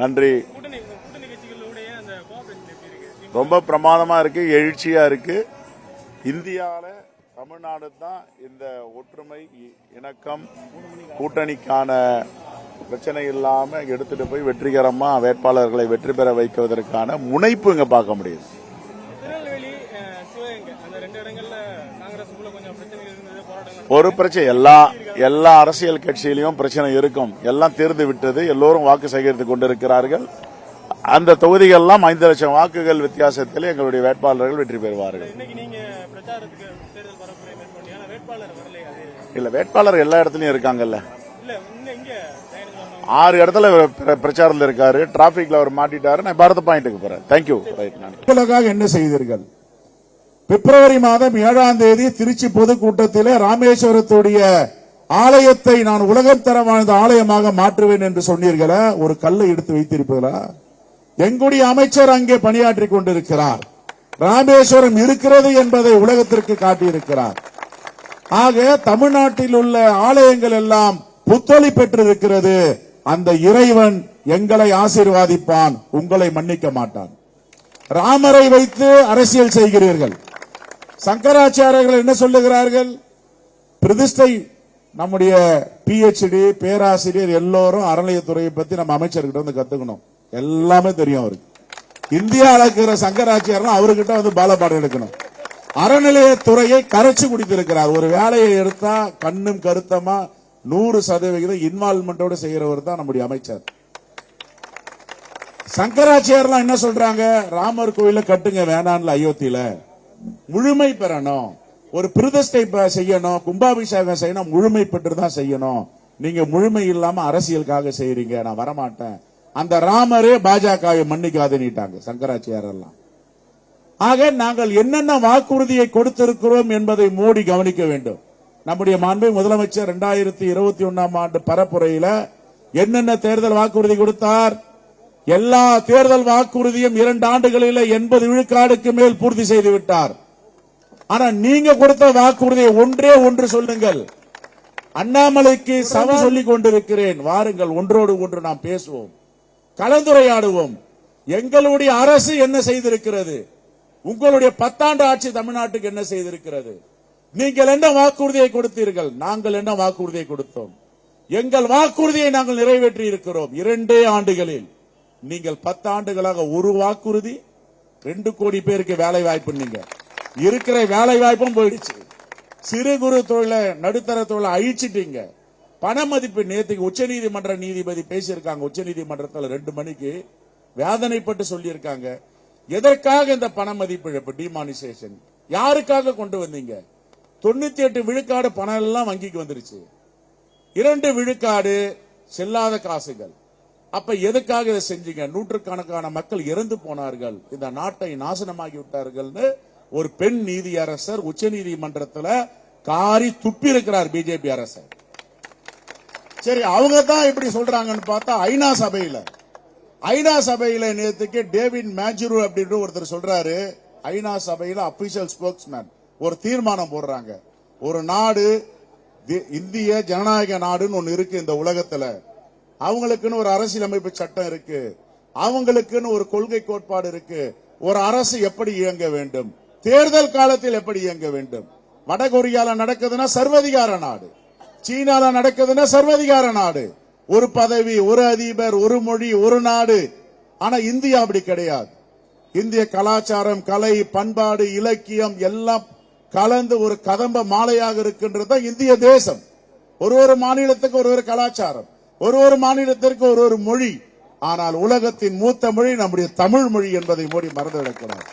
நன்றி. ரொம்ப பிரமாதமா இருக்கு, எழுச்சியா இருக்கு. இந்தியாவில தமிழ்நாடு தான் இந்த ஒற்றுமை, இணக்கம், கூட்டணிக்கான பிரச்சனை இல்லாம எடுத்துட்டு போய் வெற்றிகரமா வேட்பாளர்களை வெற்றி பெற வைப்பதற்கான முனைப்பு இங்க பார்க்க முடியுது. ஒரு பிரச்சனை எல்லா அரசியல் கட்சியிலும் பிரச்சனை இருக்கும். எல்லாம் தீர்ந்து விட்டது. எல்லோரும் வாக்கு சேகரித்துக் கொண்டிருக்கிறார்கள். அந்த தொகுதிகளெல்லாம் 5 லட்சம் வாக்குகள் வித்தியாசத்தில் எங்களுடைய வேட்பாளர்கள் வெற்றி பெறுவார்கள். இல்ல, வேட்பாளர் எல்லா இடத்துலயும் இருக்காங்கல்ல. 6 இடத்துல பிரச்சாரத்தில் இருக்காரு. டிராபிக்ல அவர் மாட்டிட்டாரு. நான் பாரத பாயிண்ட்டுக்கு போறேன். தேங்க்யூ. என்ன செய்தீர்கள்? பிப்ரவரி மாதம் 7ஆம் தேதி திருச்சி பொதுக்கூட்டத்தில் ராமேஸ்வரத்துடைய ஆலயத்தை நான் உலகம் தர வாழ்ந்த ஆலயமாக மாற்றுவேன் என்று சொன்னீர்களா? ஒரு கல்லை எடுத்து வைத்திருப்பீர்களா? எங்களுடைய அமைச்சர் அங்கே பணியாற்றிக் கொண்டிருக்கிறார். ராமேஸ்வரம் இருக்கிறது என்பதை உலகத்திற்கு காட்டியிருக்கிறார். ஆக தமிழ்நாட்டில் உள்ள ஆலயங்கள் எல்லாம் புத்தொலி பெற்றிருக்கிறது. அந்த இறைவன் எங்களை ஆசீர்வாதிப்பான், உங்களை மன்னிக்க மாட்டான். ராமரை வைத்து அரசியல் செய்கிறீர்கள். சங்கராச்சாரியர்கள் என்ன சொல்லுகிறார்கள்? பிரதிஷ்டை. நம்முடைய PhD பேராசிரியர் எல்லோரும் அறநிலையத்துறையை பத்தி நம்ம அமைச்சர்கிட்ட வந்து கத்துக்கணும். எல்லாமே தெரியும் அவருக்கு. இந்தியாவில் இருக்கிற சங்கராச்சாரியர் அவர்கிட்ட வந்து பாலபாடம் எடுக்கணும். அறநிலையத்துறையை கரைச்சு குடித்திருக்கிறார். ஒரு வேலையை எடுத்தா கண்ணும் கருத்தமா 100% இன்வால்வ்மெண்டோட செய்கிறவர் தான் நம்முடைய அமைச்சர். சங்கராச்சாரியர்லாம் என்ன சொல்றாங்க? ராமர் கோயில கட்டுங்க வேணான்ல, அயோத்தியில முழுமை பெறணும். ஒரு பிரதிஷ்டை செய்யணும், கும்பாபிஷேகம் செய்யணும், முழுமை பெற்று தான் செய்யணும். நீங்க முழுமை இல்லாம அரசியலுக்காக செய்யறீங்க, நான் வரமாட்டேன். அந்த ராமரே பாஜகவை மன்னிக்காதுன்னுட்டாங்க சங்கராச்சாரியர்லாம். ஆக நாங்கள் என்னென்ன வாக்குறுதியை கொடுத்திருக்கிறோம் என்பதை மோடி கவனிக்க வேண்டும். நம்முடைய மாண்பு முதலமைச்சர் 2021ஆம் ஆண்டு பரப்புரையில என்னென்ன தேர்தல் வாக்குறுதி கொடுத்தார்? எல்லா தேர்தல் வாக்குறுதியும் 2 ஆண்டுகளில் 80 விழுக்காடுக்கு மேல் பூர்த்தி செய்து விட்டார். ஆனா நீங்க கொடுத்த வாக்குறுதியை ஒன்று சொல்லுங்கள். அண்ணாமலைக்கு சவால் சொல்லிக் கொண்டிருக்கிறேன். வாருங்கள், ஒன்றோடு ஒன்று நாம் பேசுவோம், கலந்துரையாடுவோம். எங்களுடைய அரசு என்ன செய்திருக்கிறது? உங்களுடைய 10 ஆண்டு ஆட்சி தமிழ்நாட்டுக்கு என்ன செய்திருக்கிறது? நீங்கள் என்ன வாக்குறுதியை கொடுத்தீர்கள்? நாங்கள் என்ன வாக்குறுதியை கொடுத்தோம்? எங்கள் வாக்குறுதியை நாங்கள் நிறைவேற்றி இருக்கிறோம் 2 ஆண்டுகளில். நீங்கள் 10 ஆண்டுகளாக ஒரு வாக்குறுதி, 2 கோடி பேருக்கு வேலை வாய்ப்பு. நீங்க இருக்கிற வேலை வாய்ப்பும் போயிடுச்சு. சிறு குறு தொழில, நடுத்தர தொழில அழிச்சிட்டீங்க. பண மதிப்பு நேற்றுக்கு உச்சநீதிமன்ற நீதிபதி பேசியிருக்காங்க. உச்சநீதிமன்றத்தில் 2 மணிக்கு வேதனைப்பட்டு சொல்லியிருக்காங்க. எதற்காக இந்த பண மதிப்பிழப்பு டிமானிசேஷன் யாருக்காக கொண்டு வந்தீங்க? 98 விழுக்காடு பணம் எல்லாம் வங்கிக்கு வந்துருச்சு. 2 விழுக்காடு செல்லாத காசுகள். அப்ப எதுக்காக இதை செஞ்சீங்க? நூற்றுக்கணக்கான மக்கள் இறந்து போனார்கள், இந்த நாட்டை நாசனமாகி விட்டார்கள். ஒரு பெண் நீதியரசர் உச்ச நீதிமன்றத்தில் காரி துப்பி இருக்கிறார் பிஜேபி அரசர். சரி, அவங்க தான் இப்படி சொல்றாங்கன்னு பார்த்தா ஐநா சபையில நேற்றுக்கு டேவிட் மேஜுரு அப்படின்ற ஒருத்தர் சொல்றாரு. ஐநா சபையில அபிஷியல் ஸ்போக்ஸ்மேன் ஒரு தீர்மானம் போடுறாங்க. ஒரு நாடு, இந்திய ஜனநாயக நாடுன்னு ஒன்னு இருக்கு இந்த உலகத்துல. அவங்களுக்குன்னு ஒரு அரசியலமைப்பு சட்டம் இருக்கு, அவங்களுக்குன்னு ஒரு கொள்கை கோட்பாடு இருக்கு. ஒரு அரசு எப்படி இயங்க வேண்டும், தேர்தல் காலத்தில் எப்படி இயங்க வேண்டும். வடகொரியால நடக்குதுன்னா சர்வதிகார நாடு, சீனால நடக்குதுன்னா சர்வதிகார நாடு. ஒரு பதவி, ஒரு அதிபர், ஒரு மொழி, ஒரு நாடு. ஆனா இந்தியா அப்படி கிடையாது. இந்திய கலாச்சாரம், கலை, பண்பாடு, இலக்கியம் எல்லாம் கலந்து ஒரு கதம்ப மாலையாக இருக்கின்றது இந்திய தேசம். ஒரு மாநிலத்துக்கு ஒரு கலாச்சாரம், ஒரு மாநிலத்திற்கு ஒரு மொழி. ஆனால் உலகத்தின் மூத்த மொழி நம்முடைய தமிழ் மொழி என்பதை மோடி மறந்துவிடக்கூடாது.